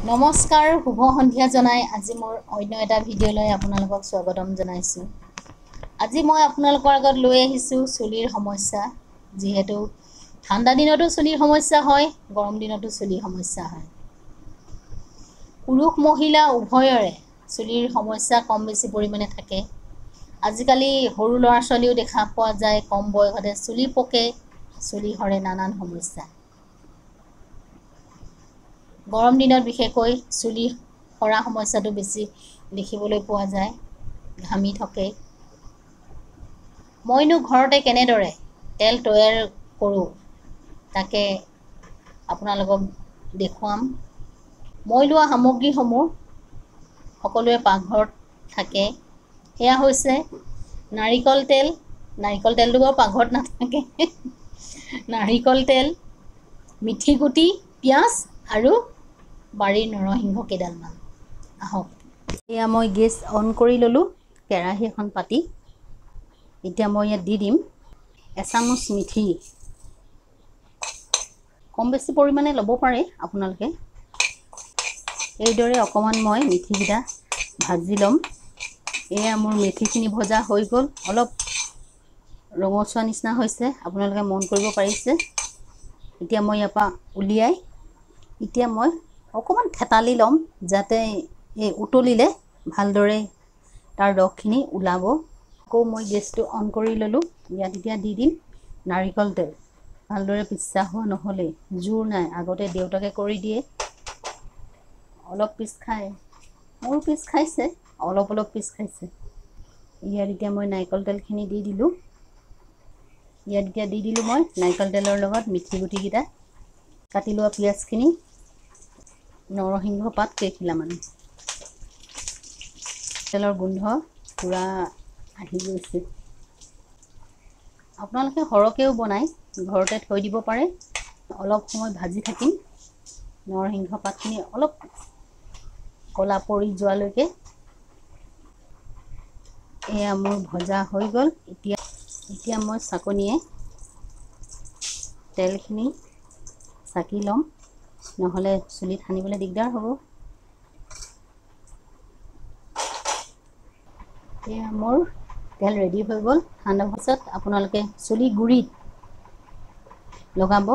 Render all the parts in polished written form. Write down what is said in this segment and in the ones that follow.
নমস্কাৰ শুভ সন্ধিয়া জনাই আজি মোৰ অন্য এটা ভিডিঅ'লৈ আপোনালোকক স্বাগতম জনাইছোঁ। আজি মই আপোনালোকৰ আগত লৈ আহিছোঁ চুলিৰ সমস্যা। যিহেতু ঠাণ্ডা দিনতো চুলিৰ সমস্যা হয়, গৰম দিনতো চুলিৰ সমস্যা হয়। পুৰুষ মহিলা উভয়ৰে চুলিৰ সমস্যা কম বেছি পৰিমাণে থাকে। আজিকালি সৰু ল'ৰা ছোৱালীও দেখা পোৱা যায়, কম বয়সতে চুলি পকে, চুলি সৰে, নানান সমস্যা। গৰম দিনত বিশেষকৈ চুলি সৰা সমস্যাটো বেছি দেখিবলৈ পোৱা যায়, ঘামি থাকে। মইনো ঘৰতে কেনেদৰে তেল তৈয়াৰ কৰোঁ তাকে আপোনালোকক দেখুৱাম। মই লোৱা সামগ্ৰীসমূহ সকলোৱে পাকঘৰত থাকে। সেয়া হৈছে নাৰিকল তেল। নাৰিকল তেলটো বাৰু পাকঘৰত নাথাকে। নাৰিকল তেল, মিঠি গুটি, পিঁয়াজ আৰু বাৰীৰ নৰসিংহ কেইডালমান। আহক, এয়া মই গেছ অন কৰি ল'লোঁ, কেৰাহী এখন পাতি। এতিয়া মই ইয়াত দি দিম এচামুচ মিঠি। কম বেছি পৰিমাণে ল'ব পাৰে আপোনালোকে। এইদৰে অকণমান মই মিঠিকেইটা ভাজি ল'ম। এয়া মোৰ মেথিখিনি ভজা হৈ গ'ল, অলপ ৰঙচুৱা নিচিনা হৈছে, আপোনালোকে মন কৰিব পাৰিছে। এতিয়া মই ইয়াৰ পৰা উলিয়াই এতিয়া মই অকণমান থেতালি ল'ম, যাতে এই উতলিলে ভালদৰে তাৰ ৰসখিনি ওলাব। আকৌ মই গেছটো অন কৰি ল'লোঁ। ইয়াত এতিয়া দি দিম নাৰিকল তেল। ভালদৰে পিছা হোৱা নহ'লে, জোৰ নাই, আগতে দেউতাকে কৰি দিয়ে, অলপ পিচ খায়, মোৰো পিচ খাইছে, অলপ অলপ পিচ খাইছে। ইয়াত এতিয়া মই নাৰিকল তেলখিনি দি দিলোঁ। ইয়াত এতিয়া দি দিলোঁ মই নাৰিকল তেলৰ লগত মিঠি গুটিকেইটা, কাটি লোৱা পিঁয়াজখিনি, নৰসিংহ পাত কেইখিলামান। তেলৰ গোন্ধ পূৰা আহি গৈছে। আপোনালোকে সৰহকৈও বনাই ঘৰতে থৈ দিব পাৰে। অলপ সময় ভাজি থাকিম, নৰসিংহ পাতখিনি অলপ ক'লা পৰি যোৱালৈকে। এয়া মোৰ ভজা হৈ গ'ল। এতিয়া মই চাকনিয়ে তেলখিনি চাকি ল'ম, নহ'লে চুলিত সানিবলৈ দিগদাৰ হ'ব। এয়া মোৰ তেল ৰেডি হৈ গ'ল। ঠাণ্ডা পাছত আপোনালোকে চুলি গুৰিত লগাব।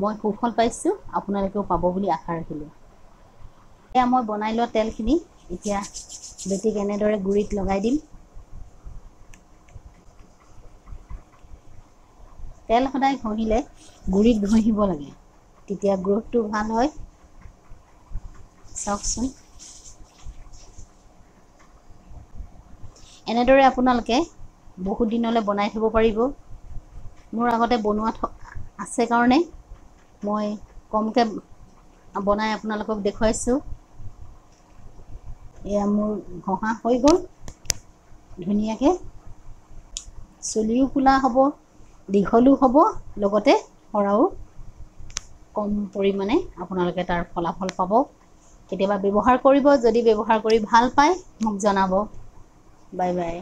মই সুফল পাইছোঁ, আপোনালোকেও পাব বুলি আশা ৰাখিলোঁ। এয়া মই বনাই লোৱা তেলখিনি এতিয়া বেটিক এনেদৰে গুৰিত লগাই দিম। তেল সদায় ঘঁহিলে গুৰিত ঘঁহিব লাগে, তেতিয়া গ্ৰ'থটো ভাল হয়। চাওকচোন, এনেদৰে আপোনালোকে বহুত দিনলৈ বনাই থ'ব পাৰিব। মোৰ আগতে বনোৱা আছে কাৰণে মই কমকৈ বনাই আপোনালোকক দেখুৱাইছোঁ। এয়া মোৰ ঘঁহা হৈ গ'ল ধুনীয়াকৈ। চুলিও কোলা হ'ব, দীঘলো হ'ব, লগতে সৰাও কম পৰিমাণে আপোনালোকে তাৰ ফলাফল পাব। কেতিয়াবা ব্যৱহাৰ কৰিব, যদি ব্যৱহাৰ কৰি ভাল পায় মোক জনাব। Bye bye.